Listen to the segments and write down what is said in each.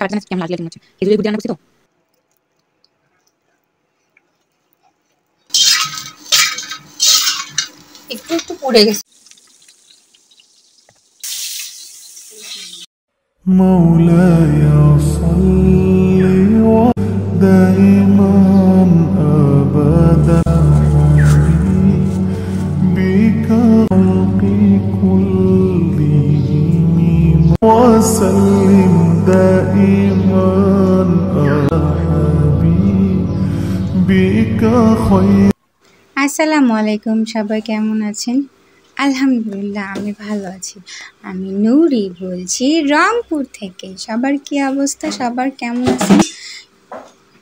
কাটা জানা কেমন লাগলো হচ্ছে খেজুরের গুড় রান্না করছি তো একটু একটু পুড়ে গেছে مولاي صل دائما أبدا بك خلقي كلهم وسلم دائما بك خير আসসালামু আলাইকুম, সবাই কেমন আছেন? আলহামদুলিল্লাহ আমি ভালো আছি। আমি নূরি বলছি রংপুর থেকে। সবার কি অবস্থা, সবার কেমন আছেন?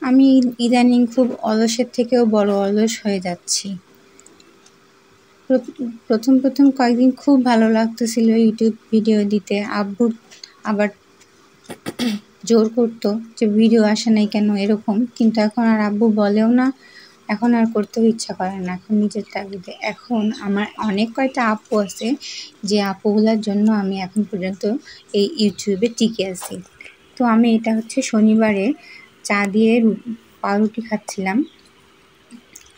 আমি ইদানিং খুব অলসের থেকেও বড় অলস হয়ে যাচ্ছি। প্রথম কয়েকদিন খুব ভালো লাগতেছিল ইউটিউব ভিডিও দিতে। আব্বু আবার জোর করতো যে ভিডিও আসে নাই কেন এরকম, কিন্তু এখন আর আব্বু বলেও না, এখন আর করতেও ইচ্ছা করে না, এখন নিজের তাগিদে। এখন আমার অনেক কয়টা আপু আছে যে আপুগুলোর জন্য আমি এখন পর্যন্ত এই ইউটিউবে টিকে আছি। তো আমি এটা হচ্ছে শনিবারে চা দিয়ে পাউরুটি খাচ্ছিলাম।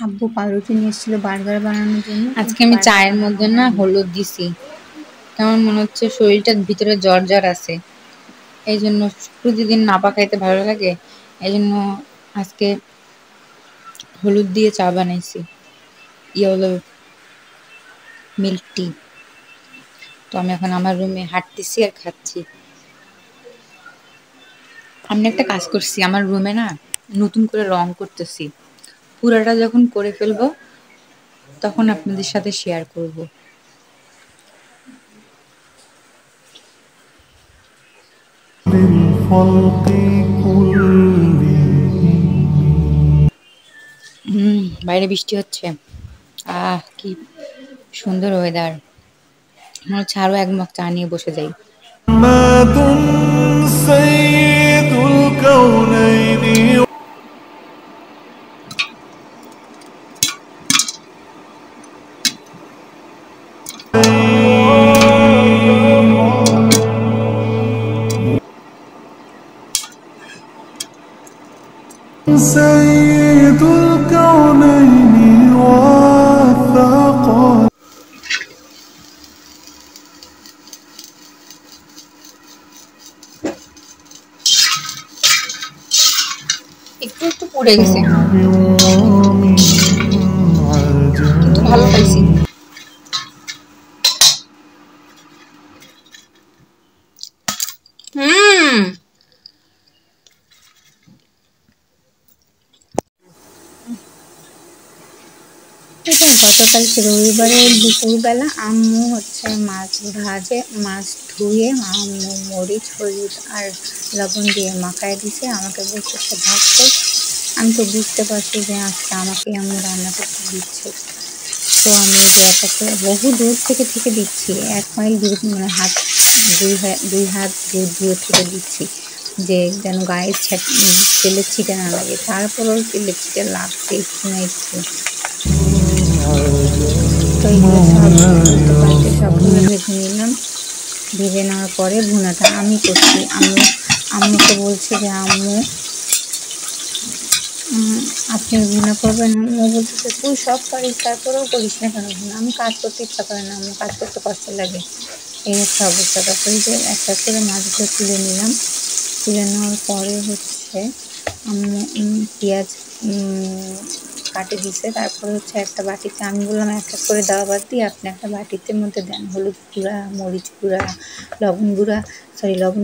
আব্বু পাউরুটি নিয়ে এসেছিলো বার্গার বানানোর জন্য। আজকে আমি চায়ের মধ্যে না হলুদ দিছি, কেমন মনে হচ্ছে শরীরটার ভিতরে জ্বর জ্বর আছে, এই জন্য প্রতিদিন নাপা খাইতে ভালো লাগে, এই জন্য আজকে হলুদ দিয়ে চা বানাইছি, ইয়েলো মিল্ক টি। তো আমি এখন আমার রুমে হাঁটতেছি আর খাচ্ছি। আমি একটা কাজ করছি, আমার রুমে না নতুন করে রং করতেছি, পুরাটা যখন করে ফেলবো তখন আপনাদের সাথে শেয়ার করব। للخلق كلهم বাইরে বৃষ্টি হচ্ছে, কি সুন্দর ওয়েদার, মনে হচ্ছে আরো এক মগ চা নিয়ে বসে যাই। محمد سيد الكونين سيد الكونين والثقل একটু একটু পুড়ে গেছে ومن কিন্তু ভালো খাইছি। এটা গতকালকে রবিবারের দুপুরবেলা আম্মু হচ্ছে মাছ ধুয়ে আম্মু মরিচ হলুদ আর লবণ দিয়ে মাখায় দিছে, আমাকে বলতেছে ভাজতে। আমি তো বুঝতে পারছি যে আজকে আমাকে আম্মু রান্না করতে দিচ্ছে। তো আমি যে এটাকে বহু দূর থেকে দিচ্ছি, 1 মাইল দূর, মানে দুই হাত দূর থেকে দিচ্ছি, যে যেন গায়ে তেলের ছিটে না লাগে। তারপরেও তেলের ছিটে লাগছে একটু না একটু। তো এগুলো সব উল্টে পাল্টে সবগুলো ভেজে নিলাম। ভেজে নেওয়ার পরে ভুনাটা আমি করছি। আম্মুকে বলছি যে আম্মু আপনি ভুনা করবেন? আম্মু বলতেছে তুই সব পারিস তারপরেও করিস না কেন ভুনা? আমি কাজ করতে ইচ্ছা করে না, আমার কাজ করতে কষ্ট লাগে। এই হচ্ছে অবস্থা। তারপরে যে একটা করে মাছগুলো তুলে নিলাম। তুলে নেওয়ার পরে হচ্ছে আম্মু পেঁয়াজ কাটে দিছে। তারপরে হচ্ছে একটা বাটিতে আমি বললাম এক এক করে দেওয়া বাদ দিয়ে আপনি একটা বাটিতে মধ্যে দেন হলুদ গুঁড়া, মরিচ গুঁড়া, লবণ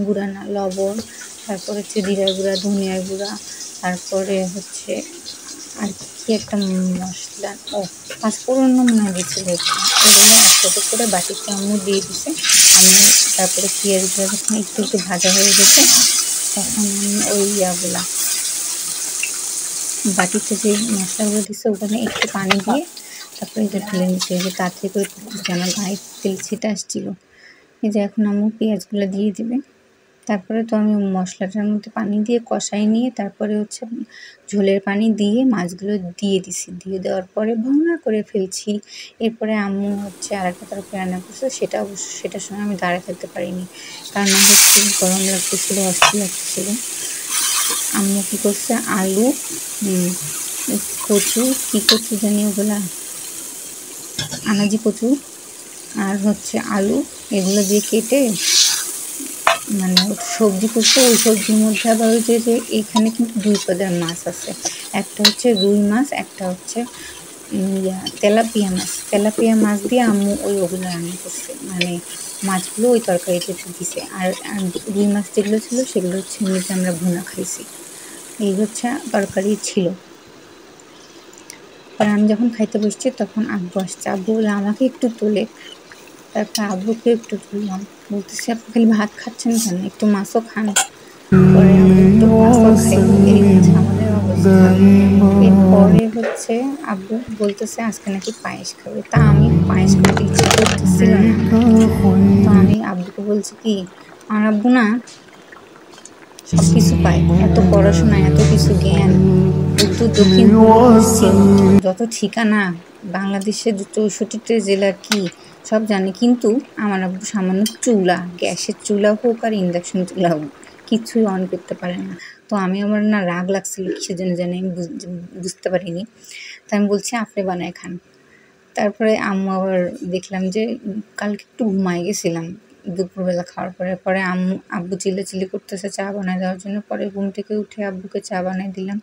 গুঁড়া না, লবণ, তারপরে হচ্ছে জিরা গুঁড়া, ধনিয়ার গুঁড়া, তারপরে হচ্ছে আর কি একটা মশলা, পাঁচফোড়ন মনে হয় দিচ্ছিল, এগুলো একসাথে করে বাটিতে আম্মু দিয়ে দিছে। আমি তারপরে পেঁয়াজগুলো যখন একটু একটু ভাজা হয়ে গেছে তখন আমি ওই বাটিতে যে মশলাগুলো দিচ্ছে ওখানে একটু পানি দিয়ে তারপরে এটা ঢেলে নিচ্ছে, এই যে তাড়াতাড়ি করে যেন গায়ে তেল ছিটে আসছিল। এই যে এখন আম্মু পেঁয়াজগুলো দিয়ে দেবে। তারপরে তো আমি মশলাটার মধ্যে পানি দিয়ে কষাই নিয়ে তারপরে হচ্ছে ঝোলের পানি দিয়ে মাছগুলো দিয়ে দিছি, দিয়ে দেওয়ার পরে ভুনা করে ফেলছি। এরপরে আম্মু হচ্ছে আরেকটা তরকারি রান্না করছে, সেটা অবশ্য সেটার সঙ্গে আমি দাঁড়িয়ে থাকতে পারিনি, কারণ আমার খুব গরম লাগতেছিল, অস্থির লাগতেছিল। আম্মু কী করছে, আলু, কচু, কী কচু জানি ওগুলা, আনাজি কচু আর হচ্ছে আলু, এগুলো দিয়ে কেটে মানে সবজি করছে। ওই সবজির মধ্যে আবার ওই যে এখানে কিন্তু 2 পদের মাছ আছে, একটা হচ্ছে রুই মাছ, একটা হচ্ছে তেলাপিয়া মাছ। তেলাপিয়া মাছ দিয়ে আম্মু ওগুলো রান্না করছে, মানে মাছগুলো ওই তরকারিতে দিছে। আর রুই মাছ যেগুলো ছিল সেগুলো হচ্ছে এমনিতে আমরা ভুনা খাইছি। এই হচ্ছে তরকারি ছিল। পরে আমি যখন খাইতে বসছি তখন আব্বু আসছে, আব্বু বলে আমাকে একটু তোলে, তারপর আব্বুকে একটু তুললাম, বলতেছি আপনি খালি ভাত খাচ্ছেন কেন, একটু মাছও খান। পরে আব্বু একটু মাছও খাইলো। এই হচ্ছে আমাদের অবস্থা। এরপরে হচ্ছে আব্বু বলতেছে আজকে নাকি পায়েস খাবে, তা আমি পায়েস খেতে ইচ্ছে করতেছিল না। তো আমি আব্বুকে বলছি কি, আমার আব্বু না সব কিছু পায়, এত পড়াশোনা, এত কিছু জ্ঞান, উত্তর দক্ষিণ পূর্ব পশ্চিম যত ঠিকানা বাংলাদেশের 64টি জেলার কি সব জানে, কিন্তু আমার আব্বু সামান্য চুলা, গ্যাসের চুলা হোক আর ইন্ডাকশন চুলা হোক, কিছুই অন করতে পারে না। তো আমার না রাগ লাগছিল কিসের জন্য জানি, আমি বুঝতে পারিনি। তাই আমি বলছি আপনি বানায় খান। তারপরে আম্মু আবার দেখলাম যে কালকে একটু ঘুমায় গেছিলাম দুপুরবেলা খাওয়ার পরে। পরে আব্বু চিল্লাচিল্লি করতেছে চা বানায় দেওয়ার জন্য। পরে ঘুম থেকে উঠে আব্বুকে চা বানায় দিলাম,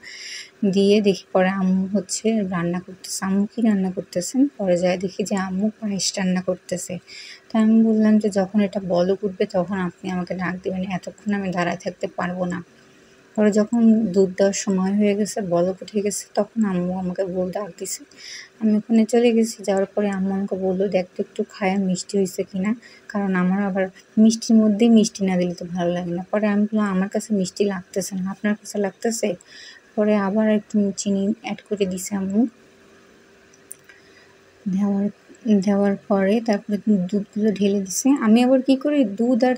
দিয়ে দেখি পরে আম্মু হচ্ছে রান্না করতেছে। আম্মু কি রান্না করতেছেন, পরে যায় দেখি যে আম্মু পায়েস রান্না করতেছে। তো আমি বললাম যে যখন এটা বলক উঠবে তখন আপনি আমাকে ডাক দেবেন, এতক্ষণ আমি দাঁড়ায় থাকতে পারবো না। পরে যখন দুধ দেওয়ার সময় হয়ে গেছে, বলক উঠে গেছে, তখন আম্মু আমাকে ডাক দিছে। আমি ওখানে চলে গেছি। যাওয়ার পরে আম্মু আমাকে বললো দেখ তো একটু খায়া মিষ্টি হয়েছে কিনা, কারণ আমার আবার মিষ্টির মধ্যেই মিষ্টি না দিলে তো ভালো লাগে না। পরে আমি বললাম আমার কাছে মিষ্টি লাগতেছে না, আপনার কাছে লাগতেছে? পরে আবার একটু চিনি অ্যাড করে দিছে আম্মু। দেওয়ার পরে তারপরে দুধগুলো ঢেলে দিছে। আমি আবার কি করি, দুধ আর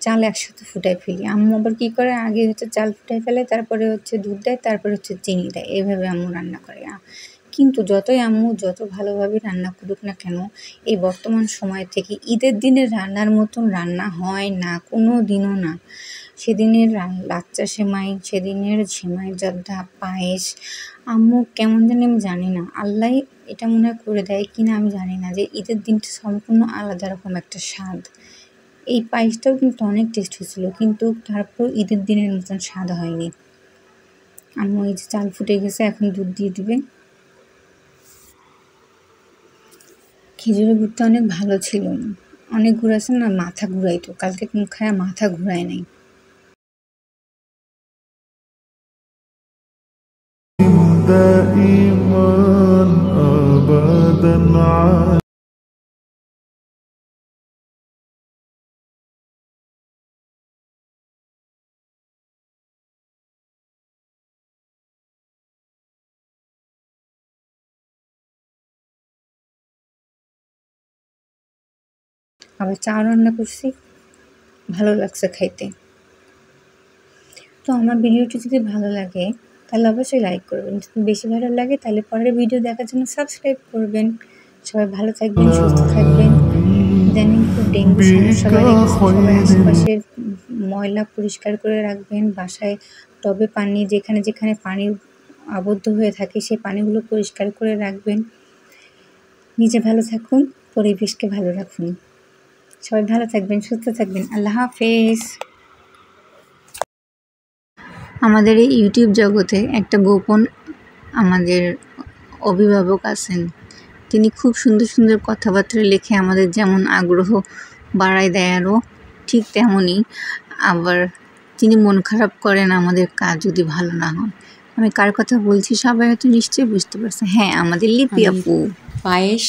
চাল একসাথে ফুটাই ফেলি। আম্মু আবার কি করে, আগে হচ্ছে চাল ফুটাই ফেলে, তারপরে হচ্ছে দুধ দেয়, তারপরে হচ্ছে চিনি দেয়, এভাবে আম্মু রান্না করে। কিন্তু যতই আম্মু যত ভালোভাবে রান্না করুক না কেন, এই বর্তমান সময় থেকে ঈদের দিনের রান্নার মতন রান্না হয় না, কোনো দিনও না। সেদিনের লাচ্চা সেমাই, সেদিনের সেমাই জর্দা, পায়েস, আম্মু কেমন জানি আমি জানি না, আল্লাহ এটা মনে হয় করে দেয় কিনা আমি জানি না, যে ঈদের দিনটা সম্পূর্ণ আলাদা রকম একটা স্বাদ। এই পায়েসটাও কিন্তু অনেক টেস্ট হয়েছিল, কিন্তু তারপর ঈদের দিনের মতন স্বাদ হয়নি। আম্মু এই যে চাল ফুটে গেছে, এখন দুধ দিয়ে দিবে। খেজুরের গুড়টা অনেক ভালো ছিল, অনেক গুড় আছে না, মাথা ঘুরাইতো, কালকে খায়া মাথা ঘুরায় নাই। دائما أبدا আবার চা রান্না করছি, ভালো লাগছে খাইতে। তো আমার ভিডিওটি যদি ভালো লাগে তাহলে অবশ্যই লাইক করবেন, যদি বেশি ভালো লাগে তাহলে পরের ভিডিও দেখার জন্য সাবস্ক্রাইব করবেন। সবাই ভালো থাকবেন, সুস্থ থাকবেন। ইদানিং খুব ডেঙ্গু সমস্যা بك বেড়ে গেছে, সবাই خير আশেপাশের ময়লা পরিষ্কার করে রাখবেন। বাসায় টবে পানি, যেখানে যেখানে পানি আবদ্ধ হয়ে থাকে সেই পানিগুলো পরিষ্কার করে রাখবেন। নিজে ভালো থাকুন, পরিবেশকে ভালো রাখুন। সবাই ভালো থাকবেন, সুস্থ থাকবেন। আল্লাহ হাফেজ। আমাদের এই ইউটিউব জগতে একটা গোপন আমাদের অভিভাবক আছেন, তিনি খুব সুন্দর সুন্দর কথাবার্তা লিখে আমাদের যেমন আগ্রহ বাড়ায় দেয়, আরও ঠিক তেমনই আবার তিনি মন খারাপ করেন আমাদের কাজ যদি ভালো না হয়। আমি কার কথা বলছি সবাই হয়তো নিশ্চয়ই বুঝতে পারছে, হ্যাঁ আমাদের লিপি আপু। পায়েস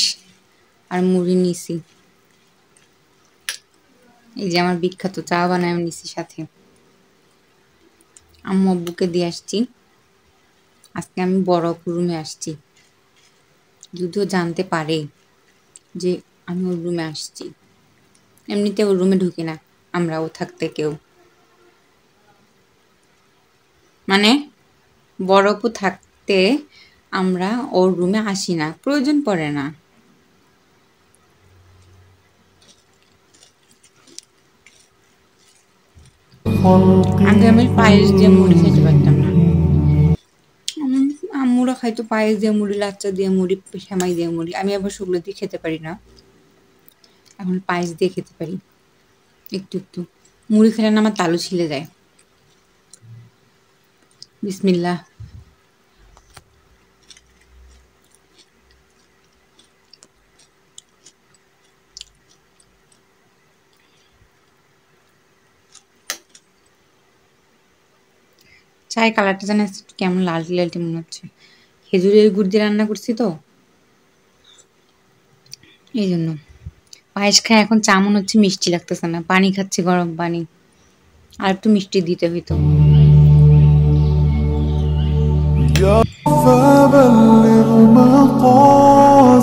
আর মুড়ি নিছি, এই যে আমার বিখ্যাত চা বানায় আমি নিছি সাথে। আম্মু আব্বুকে দিয়ে আসছি, আজকে আমি বড় রুমে আসছি, যদিও জানতে পারে যে আমি ওর রুমে আসছি, এমনিতে ওর রুমে ঢুকি না। আমরাও থাকতে কেউ, মানে বড় আপু থাকতে আমরা ওর রুমে আসি না, প্রয়োজন পড়ে না। আগে আমি পায়েস দিয়ে মুড়ি খেতে পারতাম না। আম্মুরা খাইতো পায়েস দিয়ে মুড়ি, লাচ্চা দিয়ে মুড়ি, সেমাই দিয়ে মুড়ি। আমি আবার সেগুলো দিয়ে খেতে পারি না, এখন পায়েস দিয়ে খেতে পারি একটু একটু। মুড়ি খেলে না আমার তালু ছিলে যায়। বিসমিল্লাহ। চায়ের কালারটা যেন কেমন লালটি লালটি মনে হচ্ছে, খেজুরের গুড় দিয়ে রান্না করছি তো এই জন্য। পায়েস খায় এখন চা মনে হচ্ছে মিষ্টি লাগতেছে না, পানি খাচ্ছি, গরম পানি, আর একটু মিষ্টি দিতে হইতো। فبلغ مقاصدنا